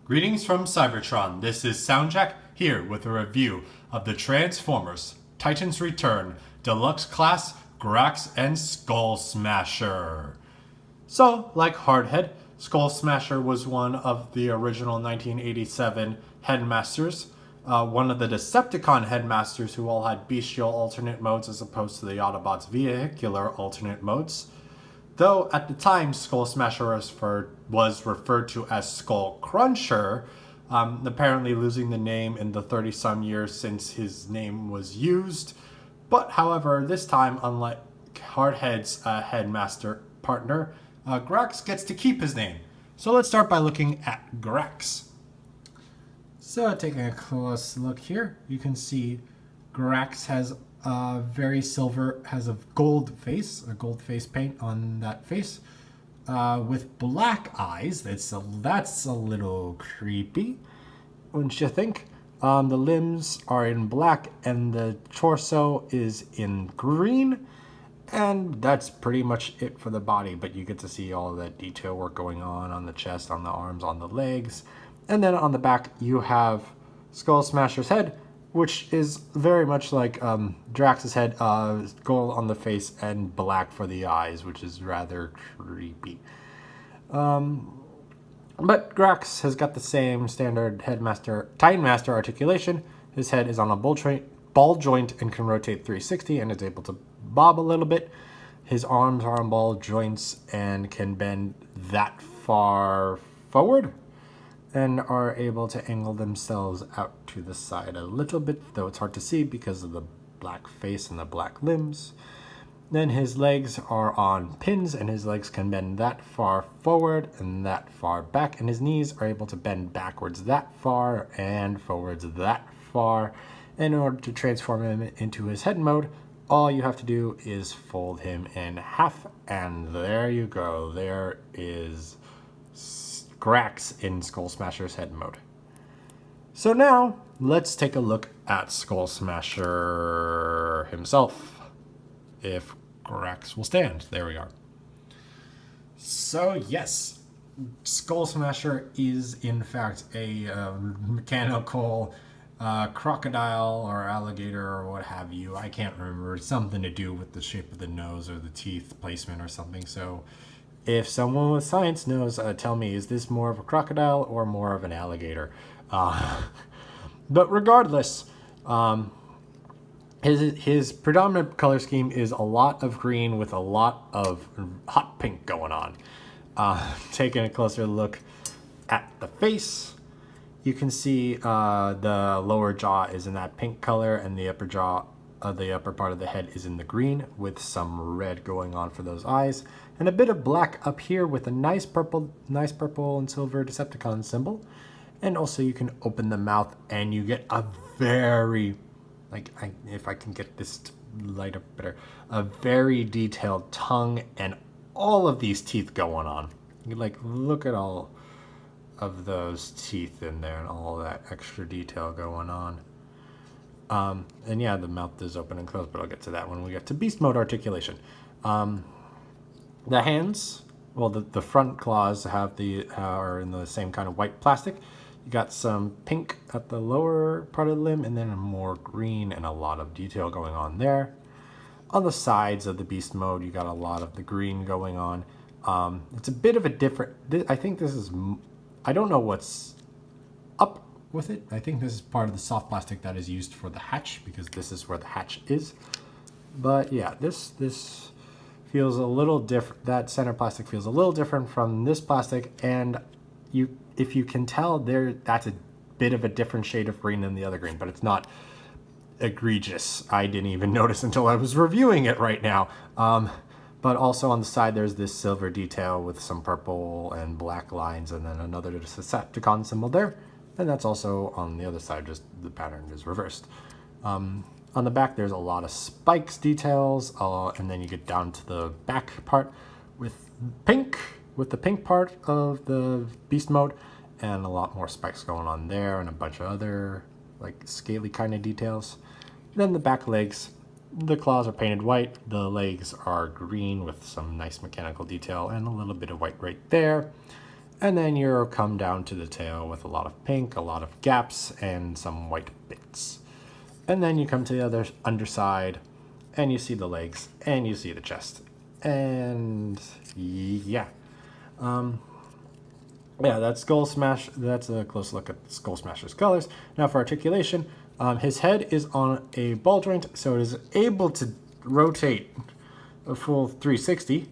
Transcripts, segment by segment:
Greetings from Cybertron. This is SoundJack here with a review of the Transformers Titans Return Deluxe Class Grax and Skullsmasher. So, like Hardhead, Skullsmasher was one of the original 1987 headmasters, one of the Decepticon headmasters who all had bestial alternate modes as opposed to the Autobots' vehicular alternate modes. Though at the time Skullsmasher was referred to as Skullcruncher, apparently losing the name in the 30-some years since his name was used. But however, this time, unlike Hardhead's headmaster partner, Grax gets to keep his name. So let's start by looking at Grax. So taking a close look here, you can see Grax has has a gold face paint on that face, with black eyes. That's a little creepy, wouldn't you think? The limbs are in black and the torso is in green, and that's pretty much it for the body, but you get to see all of that detail work going on the chest, on the arms, on the legs. And then on the back you have Skullsmasher's head, which is very much like Drax's head, gold on the face and black for the eyes, which is rather creepy. But Grax has got the same standard Titan Master articulation. His head is on a ball joint and can rotate 360 and is able to bob a little bit. His arms are on ball joints and can bend that far forward, and are able to angle themselves out to the side a little bit, though it's hard to see because of the black face and the black limbs. Then his legs are on pins, and his legs can bend that far forward and that far back, and his knees are able to bend backwards that far and forwards that far. In order to transform him into his head mode, all you have to do is fold him in half, and there you go. There is Grax in Skullsmasher's head mode. So now, let's take a look at Skullsmasher himself. If Grax will stand. There we are. So yes, Skullsmasher is in fact a mechanical crocodile or alligator or what have you. I can't remember. It's something to do with the shape of the nose or the teeth placement or something. So if someone with science knows, tell me, is this more of a crocodile or more of an alligator? But regardless, his predominant color scheme is a lot of green with a lot of hot pink going on. Taking a closer look at the face, you can see the lower jaw is in that pink color, and the upper jaw, the upper part of the head is in the green with some red going on for those eyes, and a bit of black up here with a nice purple and silver Decepticon symbol. And also you can open the mouth and you get a very, if I can get this to light up better, a very detailed tongue and all of these teeth going on. Look at all of those teeth in there and all that extra detail going on. And yeah, the mouth is open and closed, but I'll get to that when we get to beast mode articulation. The hands, well, the front claws are in the same kind of white plastic. You got some pink at the lower part of the limb, and then more green and a lot of detail going on there. On the sides of the beast mode, you got a lot of the green going on. It's a bit of a different, I think this is, I don't know what's up with it. I think this is part of the soft plastic that is used for the hatch, because this is where the hatch is. But yeah, this feels a little different. That center plastic feels a little different from this plastic, and if you can tell that's a bit of a different shade of green than the other green, but it's not egregious. I didn't even notice until I was reviewing it right now. But also on the side there's this silver detail with some purple and black lines, and then another Decepticon symbol there. And that's also on the other side, just the pattern is reversed. On the back there's a lot of spikes details, and then you get down to the back part with the pink part of the beast mode, and a lot more spikes going on there, and a bunch of other scaly kind of details. Then the back legs, the claws are painted white, the legs are green with some nice mechanical detail and a little bit of white right there. And then you'll come down to the tail with a lot of pink, a lot of gaps, and some white bits. And then you come to the other underside, and you see the legs, and you see the chest. And yeah. Yeah, that's Skullsmash. That's a close look at Skullsmasher's colors. Now for articulation, his head is on a ball joint, so it is able to rotate a full 360.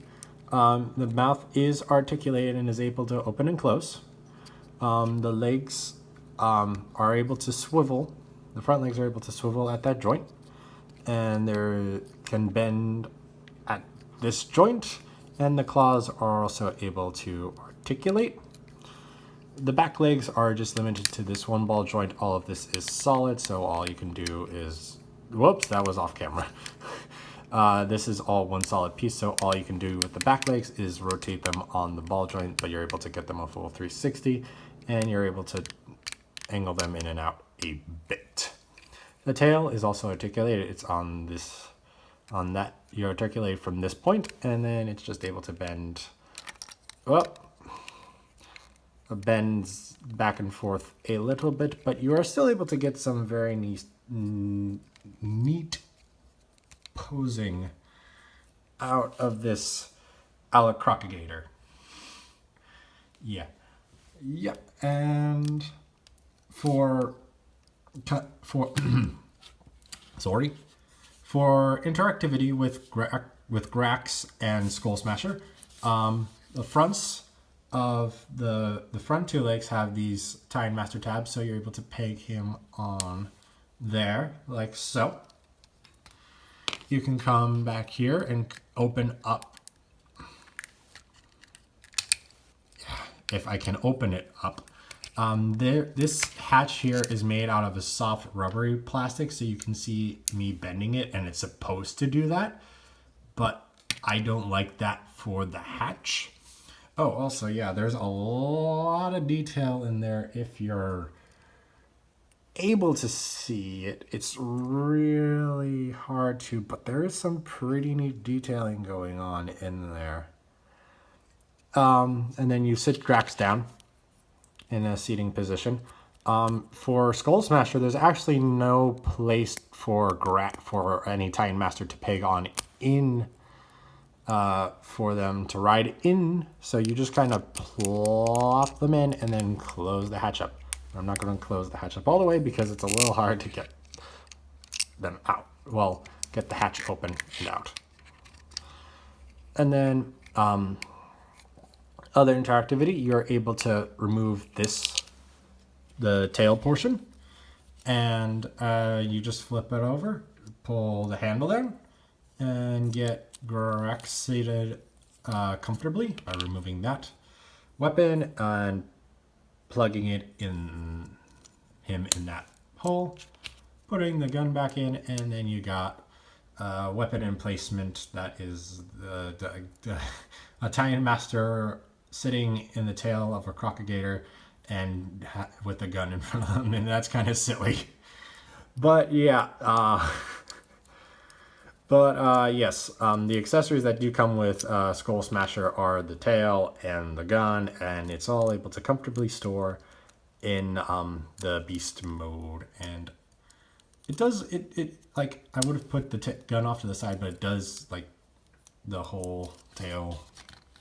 The mouth is articulated and is able to open and close. The legs are able to swivel. The front legs are able to swivel at that joint, and they can bend at this joint, and the claws are also able to articulate. The back legs are just limited to this one ball joint. All of this is solid, so all you can do is... Whoops, that was off camera. This is all one solid piece, so all you can do with the back legs is rotate them on the ball joint, but you're able to get them a full 360, and you're able to angle them in and out a bit. The tail is also articulated. It's on this, on that. You articulate from this point, and then it's just able to bend up. Bends back and forth a little bit, but you are still able to get some very neat posing out of this Crocodile. Yeah. And for sorry, for interactivity with Grax and Skullsmasher, the fronts of the front two legs have these tie and master tabs, so you're able to peg him on there like so. You can come back here and open up, if I can open it up. This hatch here is made out of a soft rubbery plastic, so you can see me bending it, and it's supposed to do that, but I don't like that for the hatch. Oh, also, yeah, there's a lot of detail in there. If you're able to see it, it's really hard to, but there is some pretty neat detailing going on in there. And then you sit Grax down in a seating position. For Skullsmasher, there's actually no place for any Titan Master to peg on in, for them to ride in. So you just kind of plop them in and then close the hatch up. I'm not going to close the hatch up all the way because it's a little hard to get them out. Well, get the hatch open and out. And then other interactivity, you're able to remove the tail portion, and you just flip it over, pull the handle down, and get Grax seated comfortably by removing that weapon and plugging it in that hole, putting the gun back in, and then you got weapon emplacement that is a Titan Master sitting in the tail of a Crocodile and with a gun in front of them, and that's kind of silly. But yeah, yes, the accessories that do come with Skullsmasher are the tail and the gun, and it's all able to comfortably store in the beast mode. And it does, like, I would have put the gun off to the side, but it does, like, the whole tail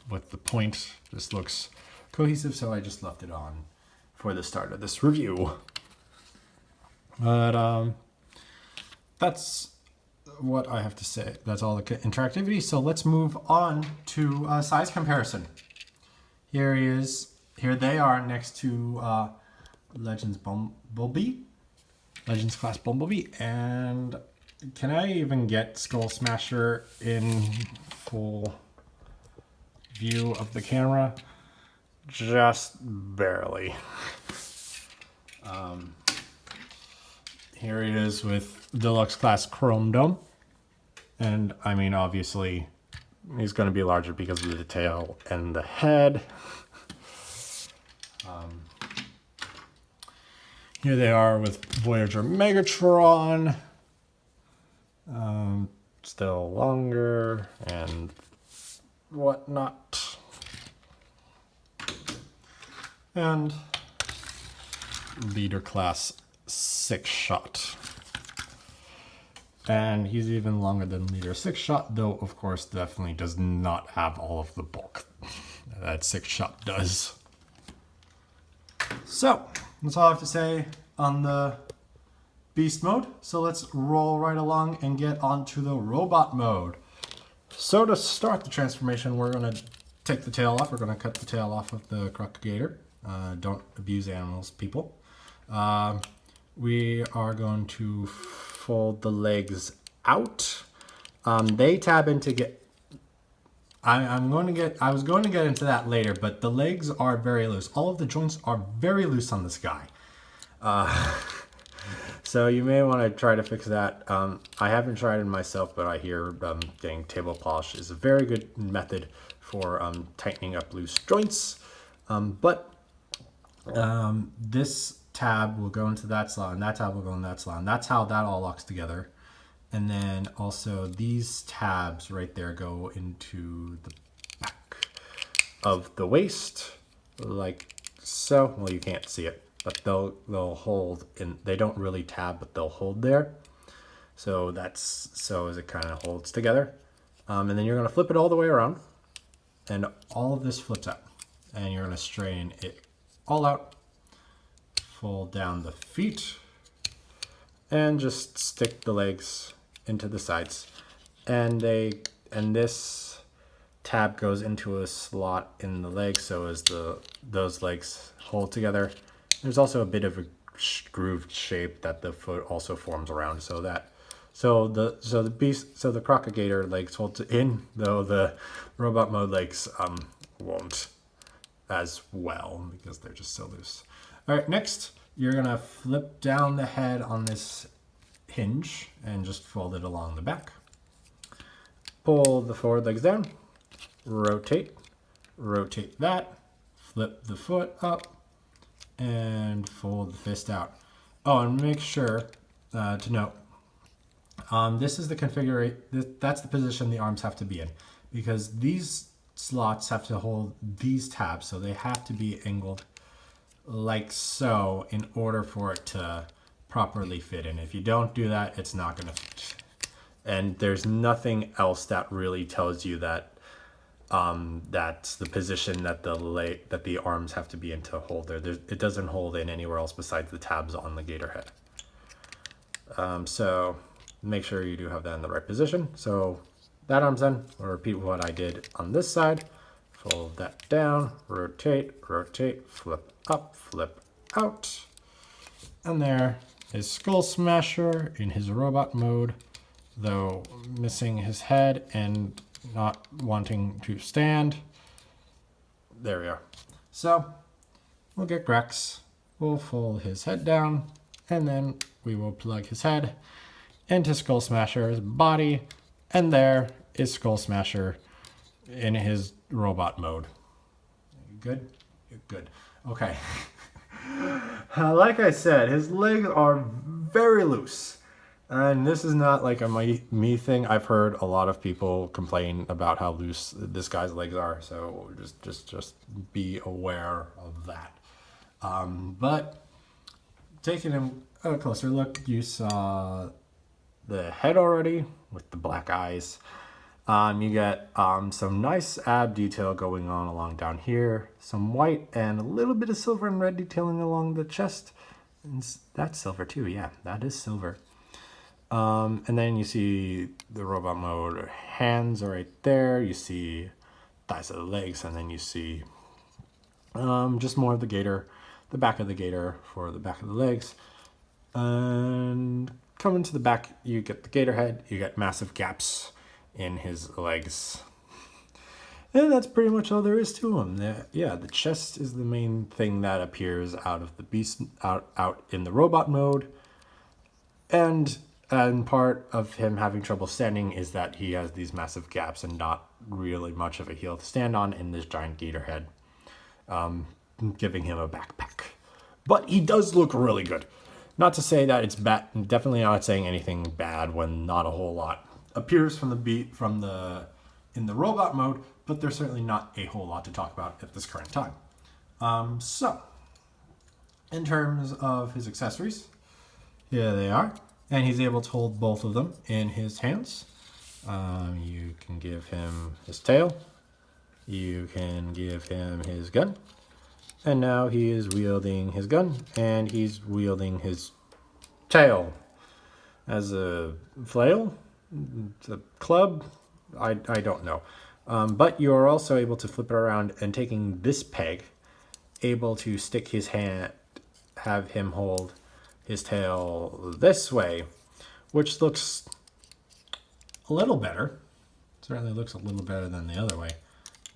with the point just looks cohesive, so I just left it on for the start of this review. But that's what I have to say. That's all the interactivity. So let's move on to size comparison. Here they are next to Legends Class Bumblebee. And can I even get Skullsmasher in full view of the camera? Just barely. Here he is with Deluxe Class Chrome Dome. And I mean, obviously, he's going to be larger because of the tail and the head. Here they are with Voyager Megatron. Still longer and whatnot. And leader class 6-shot. And he's even longer than leader 6-shot, though of course definitely does not have all of the bulk that 6-shot does. So that's all I have to say on the beast mode. So let's roll right along and get onto the robot mode. So to start the transformation, we're going to take the tail off. We're going to cut the tail off of the Crocodile. Don't abuse animals, people. We are going to fold the legs out. They tab into I was going to get into that later, but the legs are very loose. All of the joints are very loose on this guy. So you may want to try to fix that. I haven't tried it myself, but I hear getting table polish is a very good method for tightening up loose joints. This tab will go into that slot, and that tab will go in that slot, and that's how that all locks together. And then also these tabs right there go into the back of the waist, like so. Well, you can't see it, but they'll hold, and they don't really tab, but they'll hold there. So that's so as it kind of holds together. And then you're going to flip it all the way around, and all of this flips out, and you're going to straighten it all out. Fold down the feet, and just stick the legs into the sides, and this tab goes into a slot in the leg, so as those legs hold together. There's also a bit of a grooved shape that the foot also forms around, so the Crocodile legs hold in, though the robot mode legs won't as well because they're just so loose. All right, next you're gonna flip down the head on this hinge and just fold it along the back. Pull the forward legs down, rotate that, flip the foot up, and fold the fist out. Oh, and make sure to note, this is the configuration, that's the position the arms have to be in, because these slots have to hold these tabs, so they have to be angled like so in order for it to properly fit in. If you don't do that, it's not going to fit. And there's nothing else that really tells you that that's the position that the arms have to be in to hold there. It doesn't hold in anywhere else besides the tabs on the gator head. So make sure you do have that in the right position. So that arm's done. I'll repeat what I did on this side. Fold that down, rotate, flip up, flip out. And there is Skullsmasher in his robot mode, though missing his head and not wanting to stand. There we are. So we'll get Grax. We'll fold his head down, and then we will plug his head into Skullsmasher's body, and there is Skullsmasher in his robot mode. Good? Good. Okay. Like I said, his legs are very loose. And this is not like a me thing. I've heard a lot of people complain about how loose this guy's legs are. So just be aware of that. But taking a closer look, you saw the head already with the black eyes. You get some nice ab detail going on along down here, some white and a little bit of silver and red detailing along the chest. And that's silver too, yeah, that is silver. And then you see the robot mode hands are right there. You see thighs of the legs, and then you see just more of the gator, the back of the gator for the back of the legs. And coming to the back, you get the gator head, you get massive gaps in his legs. And that's pretty much all there is to him. The chest is the main thing that appears out of the beast, out in the robot mode. And part of him having trouble standing is that he has these massive gaps and not really much of a heel to stand on in this giant gator head, giving him a backpack. But he does look really good. Not to say that it's bad, definitely not saying anything bad when not a whole lot appears from in the robot mode, but there's certainly not a whole lot to talk about at this current time. So, in terms of his accessories, here they are. And he's able to hold both of them in his hands. You can give him his tail. You can give him his gun. And now he is wielding his gun, and he's wielding his tail as a flail, a club. I don't know. But you are also able to flip it around and taking this peg, able to stick his hand, have him hold his tail this way, which looks a little better. Certainly looks a little better than the other way.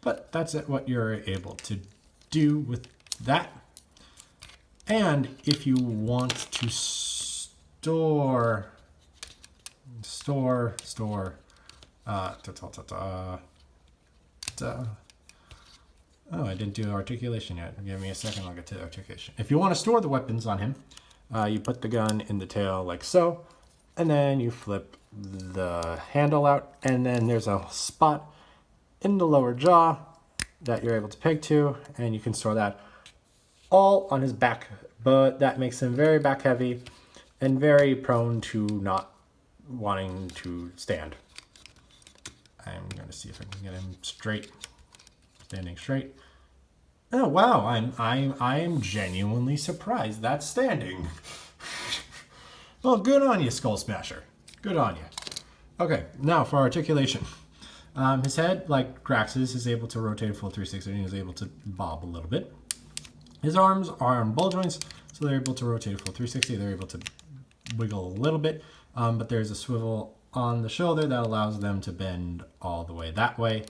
But that's what you're able to do with that. And if you want to store, oh, I didn't do articulation yet. Give me a second, I'll get to articulation. If you want to store the weapons on him, you put the gun in the tail like so, and then you flip the handle out, and then there's a spot in the lower jaw that you're able to peg to, and you can store that all on his back, but that makes him very back heavy and very prone to not wanting to stand. I'm going to see if I can get him straight, standing straight. Oh wow, I am genuinely surprised that's standing. Well, good on you, Skullsmasher. Good on you. Okay, now for articulation. His head, like Grax's, is able to rotate a full 360 and is able to bob a little bit. His arms are on ball joints, so they're able to rotate a full 360. They're able to wiggle a little bit, but there's a swivel on the shoulder that allows them to bend all the way that way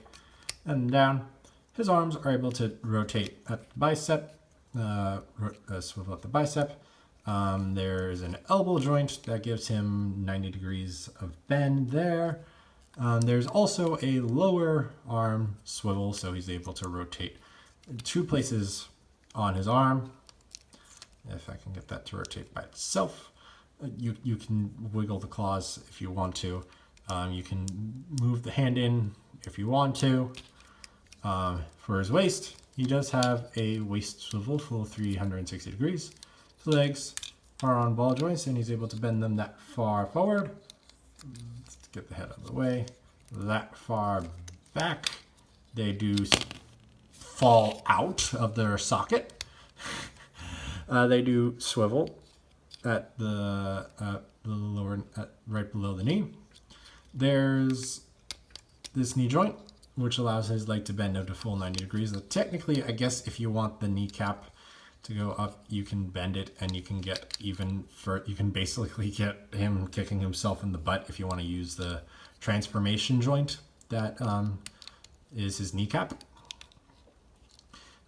and down. His arms are able to rotate at the bicep, swivel at the bicep. There's an elbow joint that gives him 90 degrees of bend there. There's also a lower arm swivel, so he's able to rotate 2 places on his arm. If I can get that to rotate by itself. You can wiggle the claws if you want to. You can move the hand in if you want to. For his waist, he does have a waist swivel full 360 degrees. His legs are on ball joints, and he's able to bend them that far forward. Let's get the head out of the way. That far back. They do fall out of their socket. They do swivel at the lower, right below the knee. There's this knee joint, which allows his leg to bend up to full 90 degrees. So technically, I guess if you want the kneecap to go up, you can bend it, and you can get even for, you can basically get him kicking himself in the butt if you want to use the transformation joint that is his kneecap.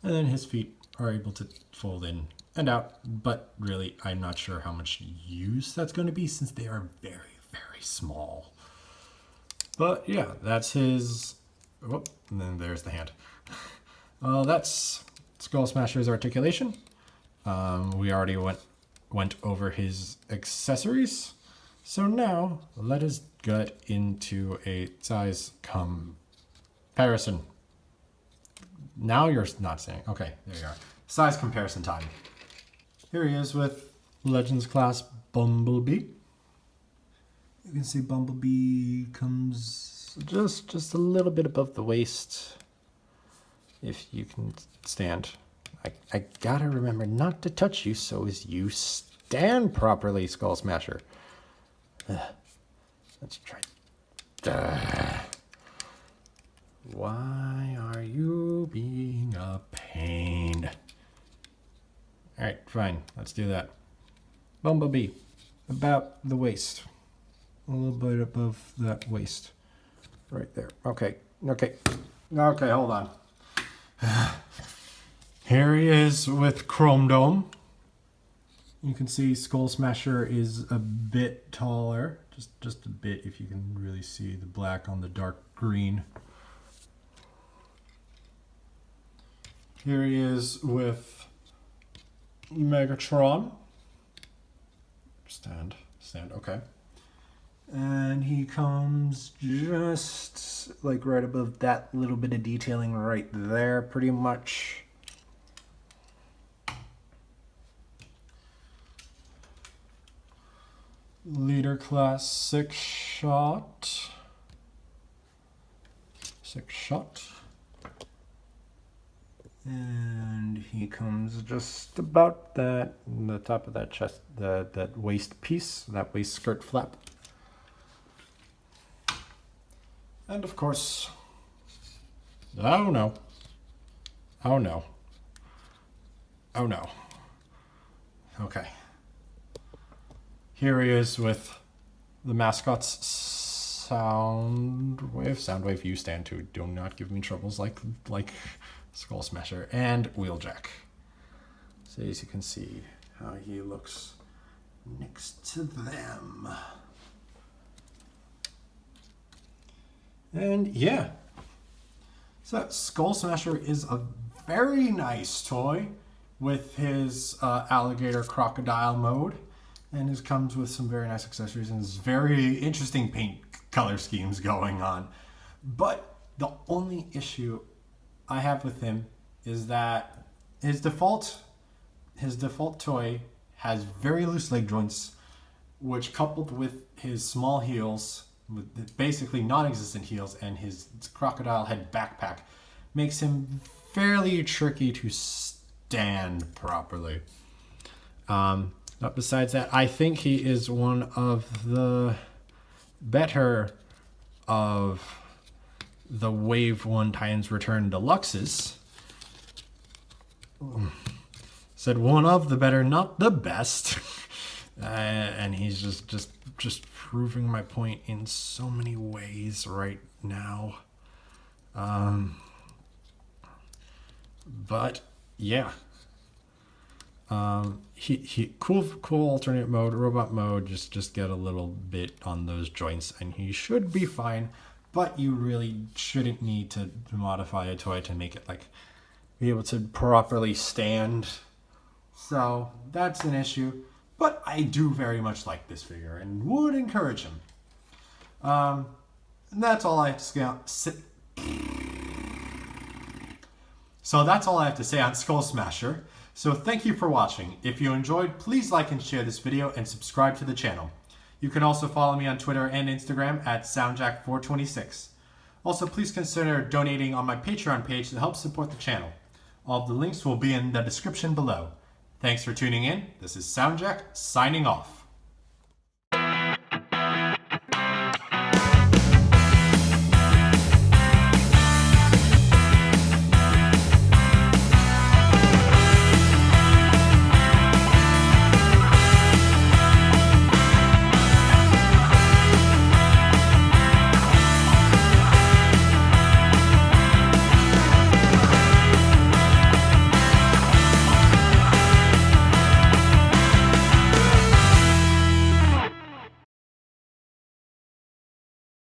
And then his feet are able to fold in and out, but really I'm not sure how much use that's going to be since they are very, very small. But yeah, that's his, oh, and then there's the hand. That's Skullsmasher's articulation. We already went over his accessories. So now let us get into a size comparison. Now you're not saying, okay, there you are. Size comparison time. Here he is with Legends class Bumblebee. You can see Bumblebee comes just a little bit above the waist. If you can stand. I gotta remember not to touch you so as you stand properly, Skullsmasher. Let's try. Why are you being a pain? Alright, fine. Let's do that. Bumblebee. About the waist. A little bit above that waist. Right there. Okay. Okay, hold on. Here he is with Chrome Dome. You can see Skullsmasher is a bit taller. Just a bit, if you can really see the black on the dark green. Here he is with Megatron. Stand, okay. And he comes just like right above that little bit of detailing right there, pretty much. Leader class 6-shot. 6-shot. And he comes just about that, the top of that chest, that waist piece, that waist skirt flap. And of course, oh no, oh no, oh no. Okay. Here he is with the mascot's Soundwave U stand too. Do not give me troubles like Skullsmasher and Wheeljack. So as you can see how he looks next to them. And yeah, so Skullsmasher is a very nice toy with his alligator crocodile mode, and it comes with some very nice accessories and his very interesting paint color schemes going on. But the only issue I have with him is that his default toy has very loose leg joints, which coupled with his small heels, with basically non-existent heels, and his crocodile head backpack makes him fairly tricky to stand properly. But besides that, I think he is one of the better of the Wave 1 Titans Return Deluxes. Said one of the better, not the best. And he's just proving my point in so many ways right now. But yeah. He cool alternate mode, robot mode, just get a little bit on those joints and he should be fine, but you really shouldn't need to modify a toy to make it like be able to properly stand. So that's an issue, but I do very much like this figure and would encourage him. And that's all I have to say. So that's all I have to say on Skullsmasher. So thank you for watching. If you enjoyed, please like and share this video and subscribe to the channel. You can also follow me on Twitter and Instagram at SoundJack426. Also, please consider donating on my Patreon page to help support the channel. All of the links will be in the description below. Thanks for tuning in. This is SoundJack signing off.